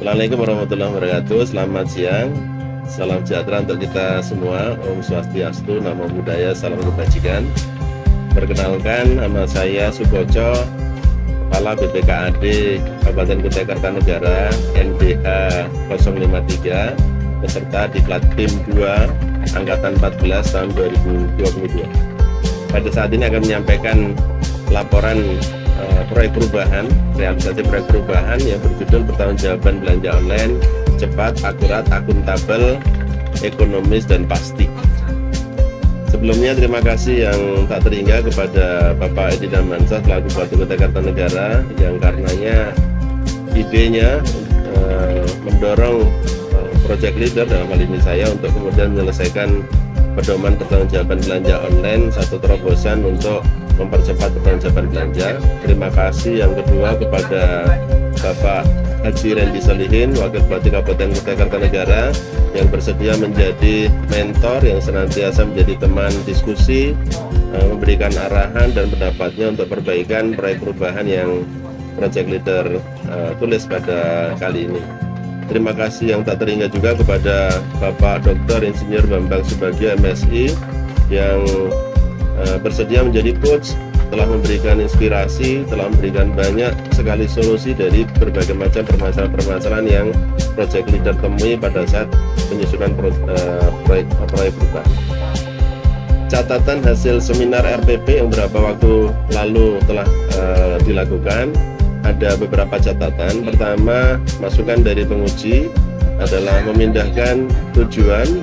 Assalamualaikum warahmatullahi wabarakatuh. Selamat siang. Salam sejahtera untuk kita semua. Om Swastiastu, Namo Buddhaya, salam kebajikan. Perkenalkan, nama saya Sukoco, Kepala BPKAD Kabupaten Kutai Kartanegara, NBH 053, peserta Diklat BIM 2 Angkatan 14 tahun 2022. Pada saat ini akan menyampaikan laporan proyek perubahan, realisasi proyek perubahan yang berjudul Pertanggungjawaban Belanja Online Cepat, Akurat, Akuntabel, Ekonomis, dan Pasti. Sebelumnya terima kasih yang tak terhingga kepada Bapak Edi Damansyah selaku Bupati Kutai Kartanegara yang karenanya idenya mendorong project leader dalam hal ini saya untuk kemudian menyelesaikan pedoman pertanggungjawaban belanja online satu terobosan untuk mempercepat pertanggungjawaban belanja. Terima kasih yang kedua kepada Bapak Haji Randy Solihin, Wakil Bupati Kabupaten Kutai Kartanegara, yang bersedia menjadi mentor, yang senantiasa menjadi teman diskusi, memberikan arahan dan pendapatnya untuk perbaikan proyek perubahan yang project leader tulis pada kali ini. Terima kasih yang tak terhingga juga kepada Bapak Dr. Insinyur Bambang Subagio MSI yang bersedia menjadi coach, telah memberikan inspirasi, telah memberikan banyak sekali solusi dari berbagai macam permasalahan-permasalahan yang project leader temui pada saat penyusunan proyek perubahan. Catatan hasil seminar RPP yang beberapa waktu lalu telah dilakukan, ada beberapa catatan. Pertama, masukan dari penguji adalah memindahkan tujuan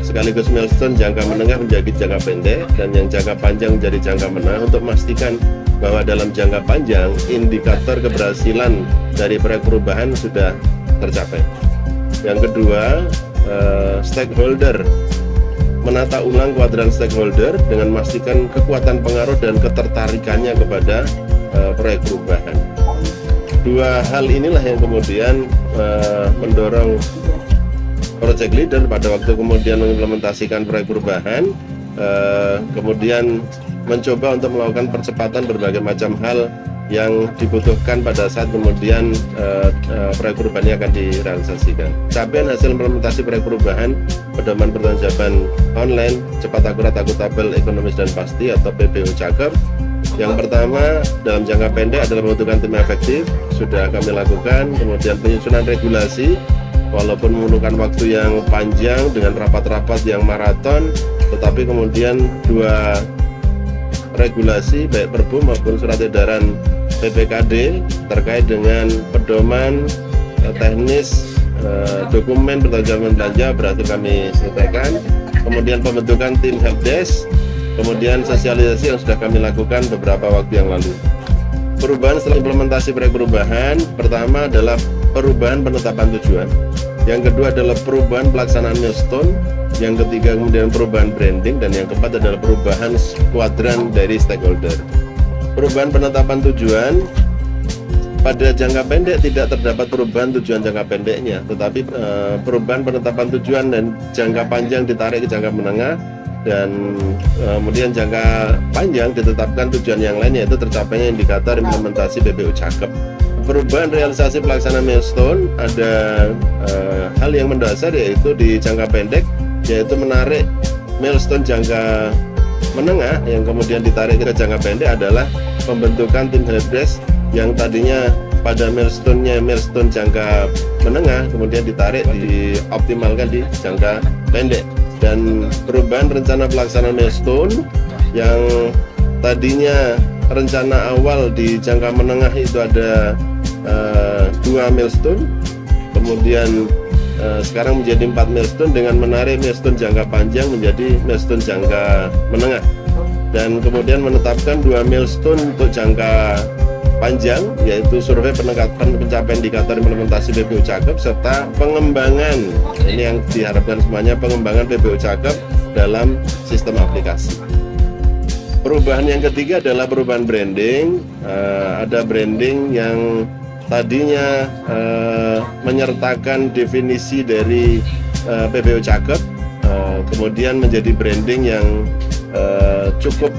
sekaligus milestone jangka menengah menjadi jangka pendek dan yang jangka panjang menjadi jangka menengah untuk memastikan bahwa dalam jangka panjang indikator keberhasilan dari proyek perubahan sudah tercapai. Yang kedua, stakeholder, menata ulang kuadran stakeholder dengan memastikan kekuatan pengaruh dan ketertarikannya kepada proyek perubahan. Dua hal inilah yang kemudian mendorong project leader pada waktu kemudian mengimplementasikan proyek perubahan, kemudian mencoba untuk melakukan percepatan berbagai macam hal yang dibutuhkan pada saat kemudian proyek perubahan ini akan direalisasikan. Capaian hasil implementasi proyek perubahan pedoman pertanggungjawaban online cepat, akurat, akuntabel, ekonomis, dan pasti atau PPU Cakep. Yang pertama, dalam jangka pendek adalah membentukkan tim efektif, sudah kami lakukan. Kemudian penyusunan regulasi, walaupun memerlukan waktu yang panjang dengan rapat-rapat yang maraton, tetapi kemudian dua regulasi baik Perbu maupun surat edaran PPKD terkait dengan pedoman teknis dokumen pertanggungjawaban belanja berhasil kami selesaikan. Kemudian pembentukan tim helpdesk, kemudian sosialisasi yang sudah kami lakukan beberapa waktu yang lalu. Perubahan setelah implementasi proyek perubahan, pertama adalah perubahan penetapan tujuan, yang kedua adalah perubahan pelaksanaan milestone, yang ketiga kemudian perubahan branding, dan yang keempat adalah perubahan kuadran dari stakeholder. Perubahan penetapan tujuan, pada jangka pendek tidak terdapat perubahan tujuan jangka pendeknya, tetapi perubahan penetapan tujuan dan jangka panjang ditarik ke jangka menengah, dan kemudian jangka panjang ditetapkan tujuan yang lain, yaitu tercapainya indikator implementasi PPU Cakep. Perubahan realisasi pelaksanaan milestone, ada hal yang mendasar yaitu di jangka pendek, yaitu menarik milestone jangka menengah yang kemudian ditarik ke jangka pendek adalah pembentukan tim helpdesk yang tadinya pada milestone jangka menengah kemudian ditarik dioptimalkan di jangka pendek. Dan perubahan rencana pelaksanaan milestone yang tadinya rencana awal di jangka menengah itu ada 2 milestone, kemudian sekarang menjadi 4 milestone dengan menarik milestone jangka panjang menjadi milestone jangka menengah, dan kemudian menetapkan 2 milestone untuk jangka panjang, yaitu survei peningkatan pencapaian indikator implementasi PPU Cakep serta pengembangan, ini yang diharapkan semuanya, pengembangan PPU Cakep dalam sistem aplikasi. Perubahan yang ketiga adalah perubahan branding. Ada branding yang tadinya menyertakan definisi dari PPU Cakep, kemudian menjadi branding yang cukup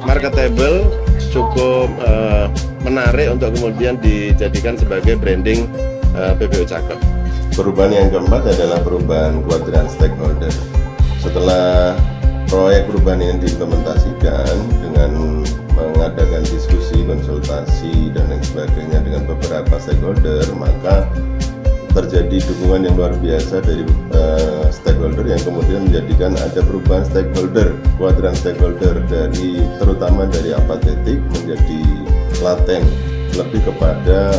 marketable, cukup menarik untuk kemudian dijadikan sebagai branding PPO Cakep. Perubahan yang keempat adalah perubahan kuadran stakeholder. Setelah proyek perubahan ini diimplementasikan dengan mengadakan diskusi, konsultasi, dan lain sebagainya dengan beberapa stakeholder, maka terjadi dukungan yang luar biasa dari stakeholder yang kemudian menjadikan ada perubahan stakeholder, kuadran stakeholder dari terutama dari apatetik menjadi laten, lebih kepada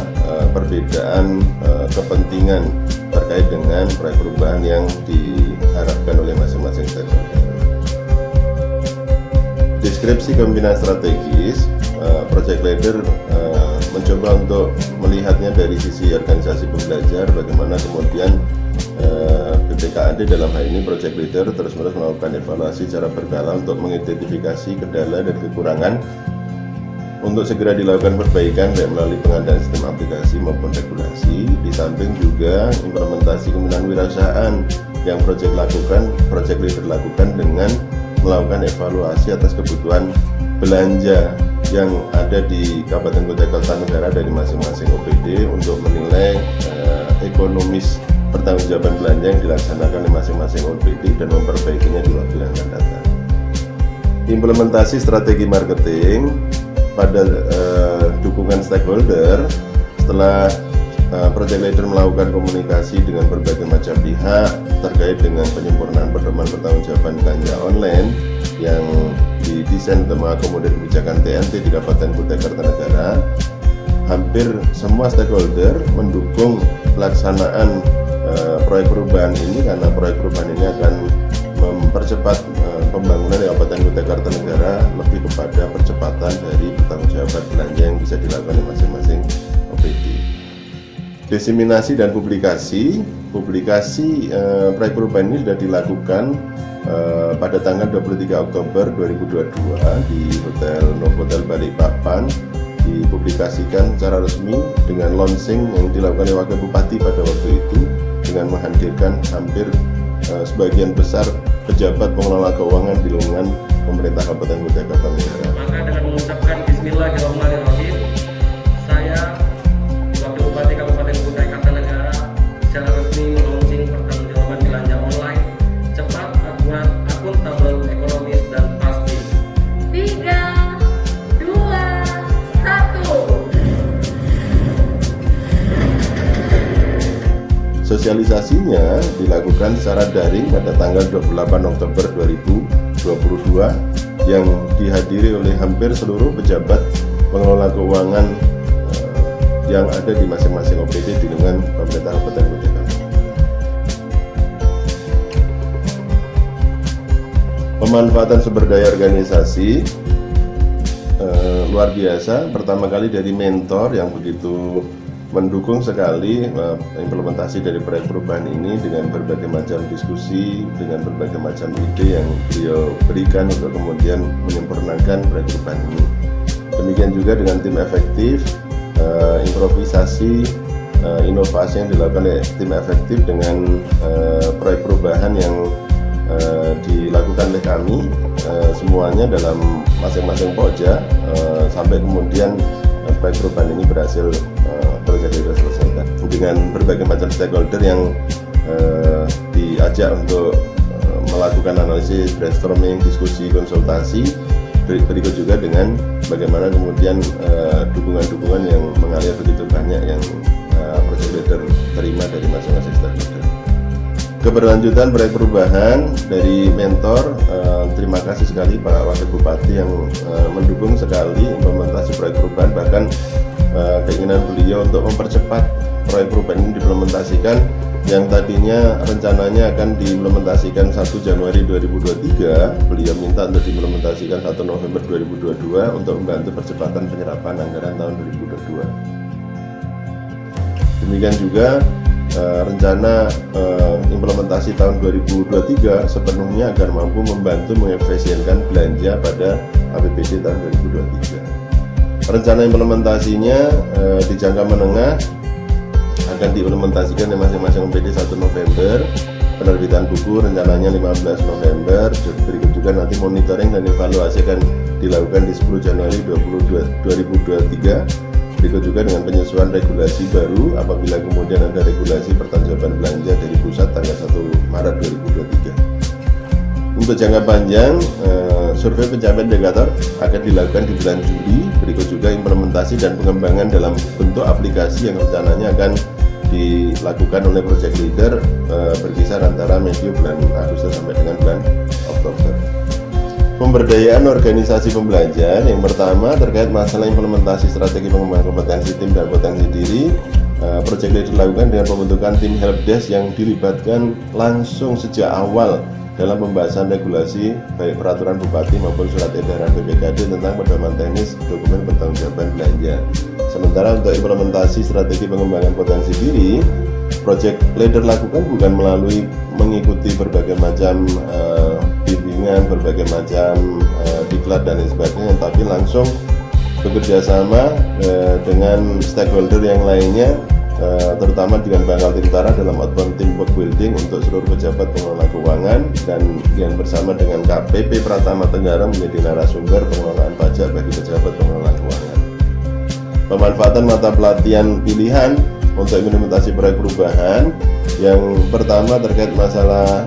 perbedaan kepentingan terkait dengan proyek perubahan yang diharapkan oleh masing-masing stakeholder. Deskripsi kepemimpinan strategis, project leader mencoba untuk melihatnya dari sisi organisasi pembelajar, bagaimana kemudian PPKAD dalam hal ini project leader terus-menerus melakukan evaluasi secara berkala untuk mengidentifikasi kendala dan kekurangan untuk segera dilakukan perbaikan baik melalui pengadaan sistem aplikasi maupun regulasi. Di samping juga implementasi kewirausahaan yang project leader lakukan dengan melakukan evaluasi atas kebutuhan belanja yang ada di Kabupaten Kutai Kartanegara dari masing-masing OPD untuk menilai ekonomis pertanggungjawaban belanja yang dilaksanakan oleh masing-masing OPD dan memperbaikinya di waktu yang akan datang. Implementasi strategi marketing pada dukungan stakeholder. Setelah project leader melakukan komunikasi dengan berbagai macam pihak terkait dengan penyempurnaan pedoman pertanggungjawaban belanja online yang didesain untuk mengakomodir kebijakan TNT di Kabupaten Kutai Kartanegara, hampir semua stakeholder mendukung pelaksanaan proyek perubahan ini, karena proyek perubahan ini akan mempercepat pembangunan di Kabupaten Kutai Kartanegara lebih kepada percepatan dari pertanggungjawaban belanja yang bisa dilakukan di masing-masing OPD. Diseminasi dan publikasi proyek perubahan ini sudah dilakukan pada tanggal 23 Oktober 2022 di Hotel Novotel Balikpapan, dipublikasikan secara resmi dengan launching yang dilakukan oleh Wakil Bupati pada waktu itu dengan menghadirkan hampir sebagian besar pejabat pengelola keuangan di lingkungan pemerintah Kabupaten Kutai Kartanegara. Maka dengan mengucapkan Bismillahirrahmanirrahim, saya Wakil Bupati Kabupaten Kutai Kartanegara secara resmi melaunching pertanggungjawaban belanja online cepat, akurat, akuntabel, ekonomis, dan pasti. 3, 2, 1. Sosialisasinya dilakukan secara daring pada tanggal 28 Oktober 2022 yang dihadiri oleh hampir seluruh pejabat pengelola keuangan yang ada di masing-masing OPD di lingkungan pemerintah Kabupaten Kutai Kartanegara. Pemanfaatan sumber daya organisasi luar biasa. Pertama kali dari mentor yang begitu mendukung sekali implementasi dari proyek perubahan ini dengan berbagai macam diskusi, dengan berbagai macam ide yang beliau berikan untuk kemudian menyempurnakan proyek perubahan ini. Demikian juga dengan tim efektif, improvisasi, inovasi yang dilakukan oleh tim efektif dengan proyek perubahan yang dilakukan oleh kami semuanya dalam masing-masing pokja sampai kemudian proyek perubahan ini berhasil selesaikan dengan berbagai macam stakeholder yang diajak untuk melakukan analisis, brainstorming, diskusi, konsultasi. Berikut juga dengan bagaimana kemudian dukungan-dukungan yang mengalir begitu banyak yang project leader terima dari masing-masing stakeholder. Keberlanjutan proyek perubahan dari mentor, terima kasih sekali Pak Wakil Bupati yang mendukung sekali implementasi proyek perubahan, bahkan keinginan beliau untuk mempercepat proyek perubahan ini diimplementasikan yang tadinya rencananya akan diimplementasikan 1 Januari 2023, beliau minta untuk diimplementasikan 1 November 2022 untuk membantu percepatan penyerapan anggaran tahun 2022. Demikian juga rencana implementasi tahun 2023 sepenuhnya agar mampu membantu mengefisienkan belanja pada APBD tahun 2023. Rencana implementasinya di jangka menengah akan diimplementasikan di masing-masing OPD 1 November, penerbitan buku rencananya 15 November, berikut juga nanti monitoring dan evaluasi akan dilakukan di 10 Januari 2023, Berikut juga dengan penyesuaian regulasi baru apabila kemudian ada regulasi pertanggungjawaban belanja dari pusat tanggal 1 Maret 2023. Untuk jangka panjang, survei pencapaian indikator akan dilakukan di bulan Juli. Berikut juga implementasi dan pengembangan dalam bentuk aplikasi yang rencananya akan dilakukan oleh project leader berkisar antara medio bulan Agustus sampai dengan bulan Oktober. Pemberdayaan organisasi pembelajar yang pertama terkait masalah implementasi strategi pengembangan kompetensi tim dan potensi diri. Project leader dilakukan dengan pembentukan tim helpdesk yang dilibatkan langsung sejak awal dalam pembahasan regulasi baik peraturan bupati maupun surat edaran BPKD tentang pedoman teknis dokumen pertanggungjawaban belanja. Sementara untuk implementasi strategi pengembangan potensi diri, project leader lakukan bukan melalui mengikuti berbagai macam bimbingan, berbagai macam diklat dan lain sebagainya, tapi langsung bekerja sama dengan stakeholder yang lainnya, terutama dengan Bangkal Tintara dalam outbound teamwork building untuk seluruh pejabat pengelola keuangan, dan yang bersama dengan KPP Pratama Tenggara menjadi narasumber pengelolaan pajak bagi pejabat pengelola keuangan. Pemanfaatan mata pelatihan pilihan untuk implementasi proyek perubahan. Yang pertama terkait masalah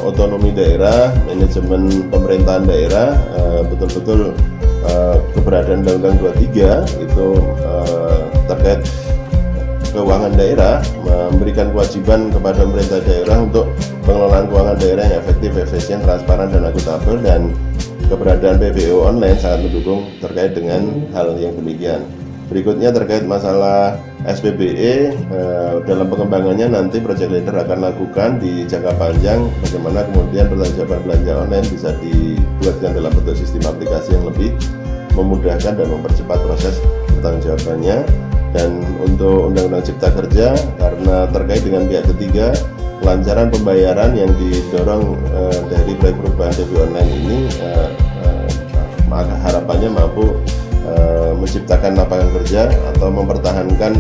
otonomi daerah, manajemen pemerintahan daerah, betul-betul keberadaan Undang-Undang 23 itu terkait keuangan daerah, memberikan kewajiban kepada pemerintah daerah untuk pengelolaan keuangan daerah yang efektif, efisien, transparan, dan akuntabel, dan keberadaan PPO online sangat mendukung terkait dengan hal yang demikian. Berikutnya terkait masalah SPBE, dalam pengembangannya nanti project leader akan lakukan di jangka panjang bagaimana kemudian pertanggungjawaban belanja online bisa dibuatkan dalam bentuk sistem aplikasi yang lebih memudahkan dan mempercepat proses pertanggungjawabannya. Dan untuk Undang-Undang Cipta Kerja, karena terkait dengan pihak ketiga, kelancaran pembayaran yang didorong dari proyek perubahan DP online ini harapannya mampu menciptakan lapangan kerja atau mempertahankan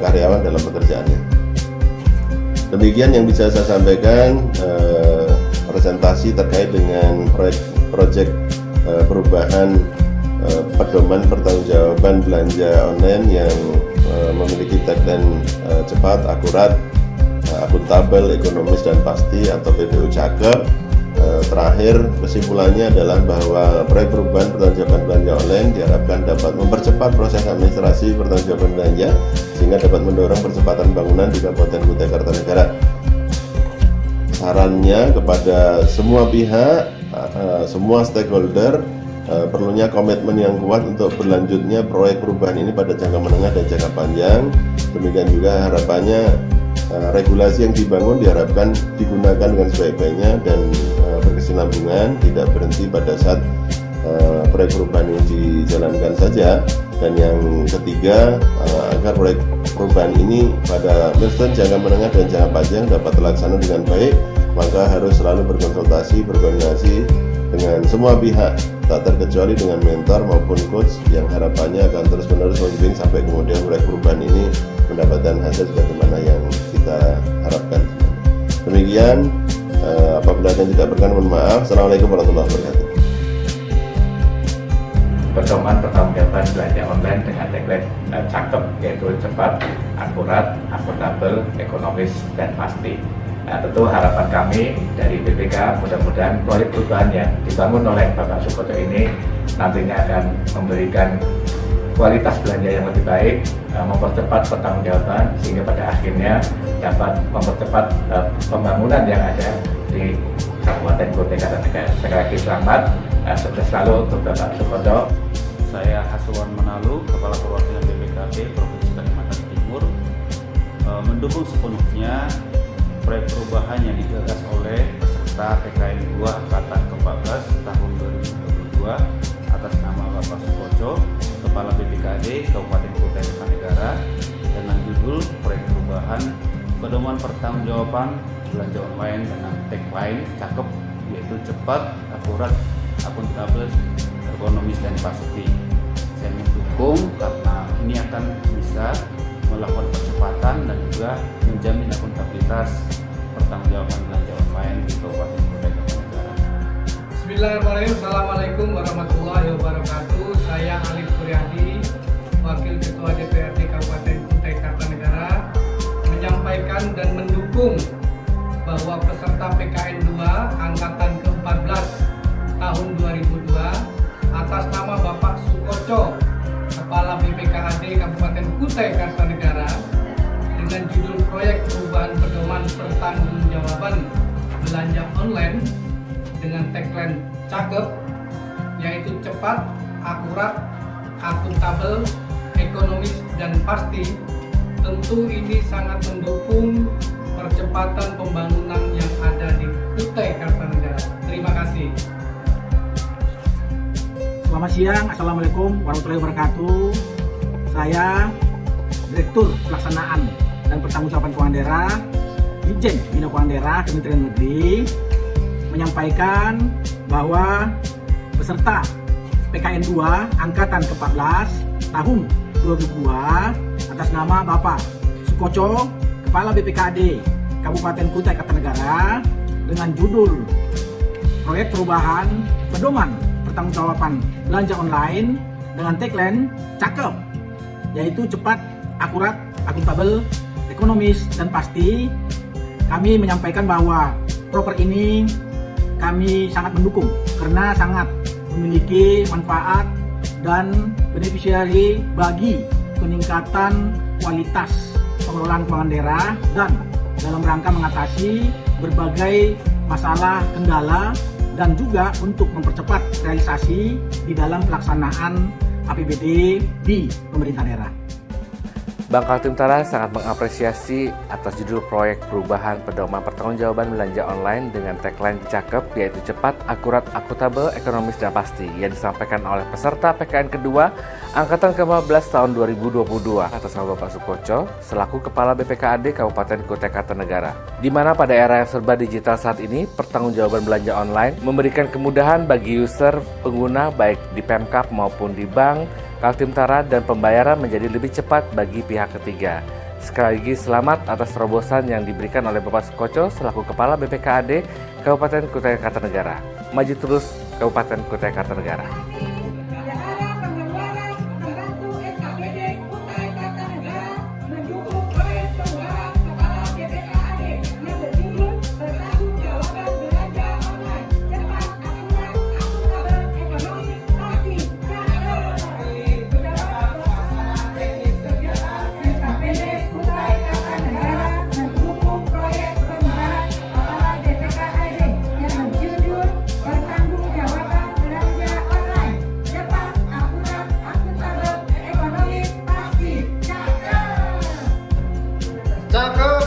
karyawan dalam pekerjaannya. Demikian yang bisa saya sampaikan presentasi terkait dengan proyek perubahan pedoman pertanggungjawaban belanja online yang memiliki tagline cepat, akurat, akuntabel, ekonomis, dan pasti atau PPU cakep. Terakhir, kesimpulannya adalah bahwa proyek perubahan pertanggungjawaban belanja online diharapkan dapat mempercepat proses administrasi pertanggungjawaban belanja sehingga dapat mendorong percepatan bangunan di Kabupaten Kutai Kartanegara. Sarannya kepada semua pihak, semua stakeholder, perlunya komitmen yang kuat untuk berlanjutnya proyek perubahan ini pada jangka menengah dan jangka panjang. Demikian juga harapannya regulasi yang dibangun diharapkan digunakan dengan sebaik-baiknya dan berkesinambungan, tidak berhenti pada saat proyek perubahan ini dijalankan saja. Dan yang ketiga, agar proyek perubahan ini pada milestone jangka menengah dan jangka panjang dapat terlaksana dengan baik, maka harus selalu berkonsultasi, berkoordinasi dengan semua pihak, tak terkecuali dengan mentor maupun coach yang harapannya akan terus-menerus membimbing sampai kemudian proyek perubahan ini mendapatkan hasil sebagaimana yang kita harapkan. Demikian, apabila ada yang tidak berkenan mohon maaf. Assalamualaikum warahmatullahi wabarakatuh. Pedoman pertanggungjawaban belanja online dengan tagline cakep, yaitu cepat, akurat, akuntabel, ekonomis, dan pasti. Nah, tentu harapan kami dari BPK mudah-mudahan proyek perubahan yang dibangun oleh Bapak Sukoco ini nantinya akan memberikan kualitas belanja yang lebih baik, mempercepat pertanggungjawaban sehingga pada akhirnya dapat mempercepat pembangunan yang ada di Kabupaten Kutai Kartanegara. Sekali lagi selamat, sukses selalu untuk Bapak Sukoco. Saya Haswan Manalu, Kepala Perwakilan BPKB Provinsi Kalimantan Timur, mendukung sepenuhnya proyek perubahan yang digagas oleh peserta PKN 2 Angkatan ke-14 tahun 2022 atas nama Bapak Sukoco, Kepala BPKD Kabupaten Kutai Kartanegara, dengan judul proyek perubahan pedoman pertanggungjawaban belanja online dengan tagline cakep, yaitu cepat, akurat, akuntabel, ekonomis, dan pasti. Saya mendukung karena ini akan bisa melakukan percepatan dan juga menjamin akuntabilitas pertanggungjawaban belanja online di Kabupaten Kutai Kartanegara. Bismillahirrahmanirrahim. Assalamualaikum warahmatullahi wabarakatuh. Saya Alif Suryadi, Wakil Ketua DPRD Kabupaten Kutai Kartanegara menyampaikan dan mendukung bahwa peserta PKN 2 Angkatan ke-14 tahun 2002 atas nama Bapak Sukoco, Kepala BPKAD Kabupaten Kutai Kartanegara, dengan judul Proyek Perubahan Pedoman Pertanggungjawaban Belanja Online dengan tagline cakep, yaitu cepat, akurat, akuntabel, ekonomis, dan pasti. Tentu ini sangat mendukung percepatan pembangunan yang ada di Kutai Kartanegara. Terima kasih. Selamat siang, Assalamualaikum warahmatullahi wabarakatuh. Saya Direktur Pelaksanaan dan Pertanggungjawaban Keuangan Daerah, Ditjen Bina Keuangan Daerah Kementerian Negeri, menyampaikan bahwa peserta PKN 2 Angkatan ke-14 tahun 2002 atas nama Bapak Sukoco, Kepala BPKAD Kabupaten Kutai Kartanegara, dengan judul Proyek Perubahan Pedoman Pertanggungjawaban Belanja Online dengan tagline cakep, yaitu cepat, akurat, akuntabel, ekonomis, dan pasti. Kami menyampaikan bahwa proker ini kami sangat mendukung karena sangat memiliki manfaat dan beneficiary bagi peningkatan kualitas pengelolaan keuangan daerah dan dalam rangka mengatasi berbagai masalah kendala dan juga untuk mempercepat realisasi di dalam pelaksanaan APBD di pemerintah daerah. Bank Kaltim-Tara sangat mengapresiasi atas judul Proyek Perubahan Pedoman Pertanggungjawaban Belanja Online dengan tagline cakep, yaitu cepat, akurat, akuntabel, ekonomis, dan pasti, yang disampaikan oleh peserta PKN kedua Angkatan ke-15 tahun 2022 atas nama Bapak Sukoco selaku Kepala BPKAD Kabupaten Kutai Kartanegara. Di mana pada era yang serba digital saat ini, pertanggungjawaban belanja online memberikan kemudahan bagi user pengguna baik di Pemkap maupun di bank Kaltim-Tara, dan pembayaran menjadi lebih cepat bagi pihak ketiga. Sekali lagi selamat atas terobosan yang diberikan oleh Bapak Sukoco selaku Kepala BPKAD Kabupaten Kutai Kartanegara. Maju terus Kabupaten Kutai Kartanegara. Cakep.